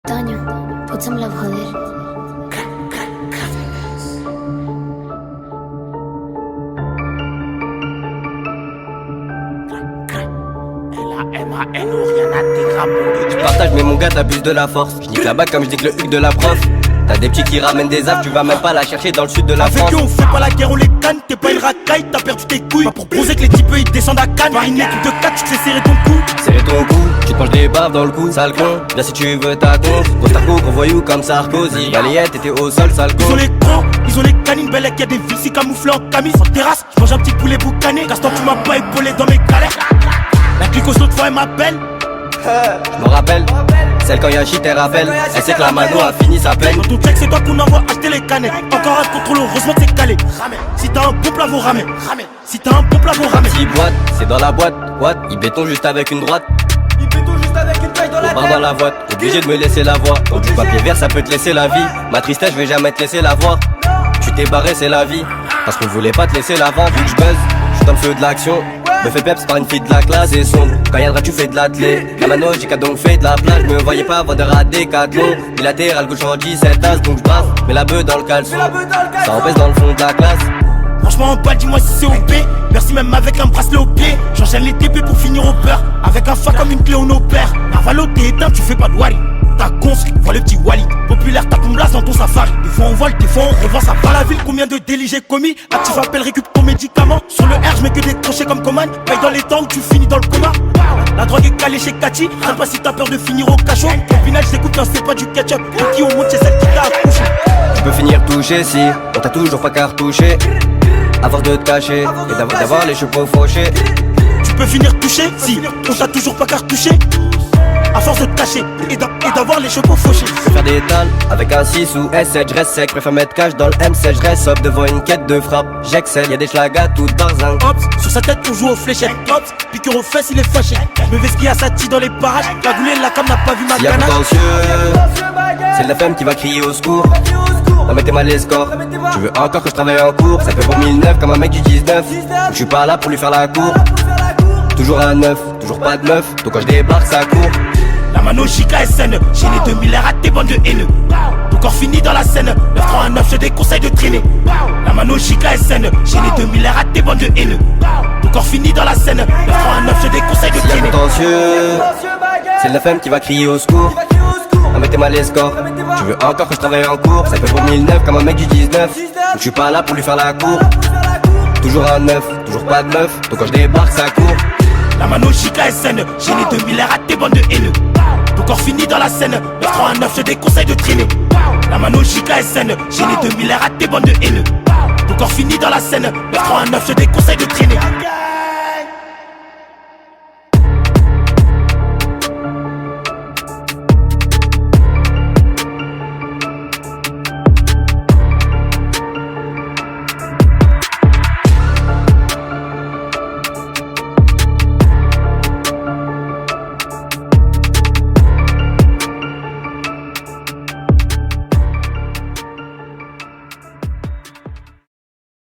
Toño, put some love, joder. Je partage mais mon gars t'abuses de la force. Je nique la bague comme je nique le huc de la prof. T'as des petits qui ramènent des affres, tu vas même pas la chercher dans le sud de la France. Avec eux on fait pas la guerre, on les canne, t'es pas une racaille, t'as perdu tes couilles. Pas pour poser que les types ils descendent à Cannes. Par une équipe de 4, tu te fais serrer ton cou. Serrer ton cou, tu te manges des baves dans le cou, sale con. Viens si tu veux ta con. Gros tarco, gros voyou comme Sarkozy. Balayette, t'étais au sol, sale con. Ils ont les grands, ils ont les canines, belle y'a des vici camouflés en camis. En terrasse, j'mange un petit poulet boucané. Gaston tu m'as pas épaulé dans mes galères. La glycose l'autre fois elle m'appelle. Je me rappelle, celle quand y'a shit elle rappelle. Elle sait que la mano a fini sa peine. Dans ton check c'est toi qu'on envoie acheter les canettes. Encore un contrôle, heureusement que c'est calé. Si t'as un bon plat, vous ramène. Si t'as un bon plat, vous ramène. Petite boîte, c'est dans la boîte. What? Il béton juste avec une droite. Il fait tout juste avec une taille dans la Au bar dans la boîte, obligé de me laisser la voix. Quand du papier vert ça peut te laisser la vie. Ma tristesse je vais jamais te laisser la voir. Tu t'es barré c'est la vie. Parce qu'on voulait pas te laisser la vente. Vu que je buzz, je suis dans le feu de l'action. Me fais peps par une fille de la classe et sombre. Quand y'a le rat tu fais de l'athlé. La mano j'ai qu'à donc fait de la place. Je me voyais pas vendeur à Décathlon. Bilatéral gauche en 17 as donc je bave. Mets la beuh dans le caleçon. Ça empêche dans le fond de la classe. Franchement en balle dis-moi si c'est OP. Merci même avec un bracelet au pied. J'enchaîne les TP pour finir au beurre. Avec un fa comme une clé on opère. Navalo t'es éteint tu fais pas de wari. Ta conce, vois le petit Wally. Populaire t'as ton blase dans ton safari. Des fois on vole, des fois on revend ça. Par la ville combien de délits j'ai commis. Active appel récup ton médicament. Sur le R je mets que des crochets comme commande. Paye dans les temps où tu finis dans le coma. La drogue est calée chez Cathy. Rien pas si t'as peur de finir au cachot. Au final je t'écoute quand c'est pas du ketchup. Pour qui on monte c'est celle qui t'a accouché. Tu peux finir touché si on t'a toujours pas cartouché. Avoir de te cacher et d'avoir les cheveux fauchés. Tu peux finir touché si on t'a toujours pas cartouché. À force de te cacher et d'avoir les cheveux fauchés. Faire des tales avec un 6 ou S7, je reste sec. Préfère mettre cash dans le M7, je reste up devant une quête de frappe. J'excelle, y'a des schlagas toutes barzin. Hops, sur sa tête on joue aux fléchettes. Hops, piqueur aux fesses il est fâché. Me vesquille à sa tige dans les parages. Cagoulé la cam n'a pas vu ma Y'a ganache. contentieux, c'est de la femme qui va crier au secours. Non mettez mal les scores. Tu veux encore que je travaille en cours. Ça fait pour 1009 comme un mec du 19. Je suis pas là pour lui faire la cour. Toujours à 9, toujours pas de meuf. Donc quand je débarque ça court. La mano chica SN, j'ai les 2000 à tes bandes de haineux. Ton corps fini dans la scène, 939 je déconseille de traîner. La mano chica SN, j'ai les 2000 à tes bandes de haineux. Ton corps fini dans la scène, 939 je déconseille de Y'a traîner. contentieux, c'est de la femme qui va crier au secours. Non mettez mal les scores. Tu veux encore que je travaille en cours. Ça fait pour 1009 comme un mec du 19. Je suis pas là pour lui faire la cour. Toujours à 9, toujours pas de meuf. Donc quand je débarque ça court. La mano chica SN, j'ai les 2000 à tes bandes de haineux. Ton corps fini dans la scène, 939 je déconseille de traîner. La mano chica SN, j'ai les 2000 à tes bandes de haineux. Ton corps fini dans la scène, 939 je déconseille de traîner.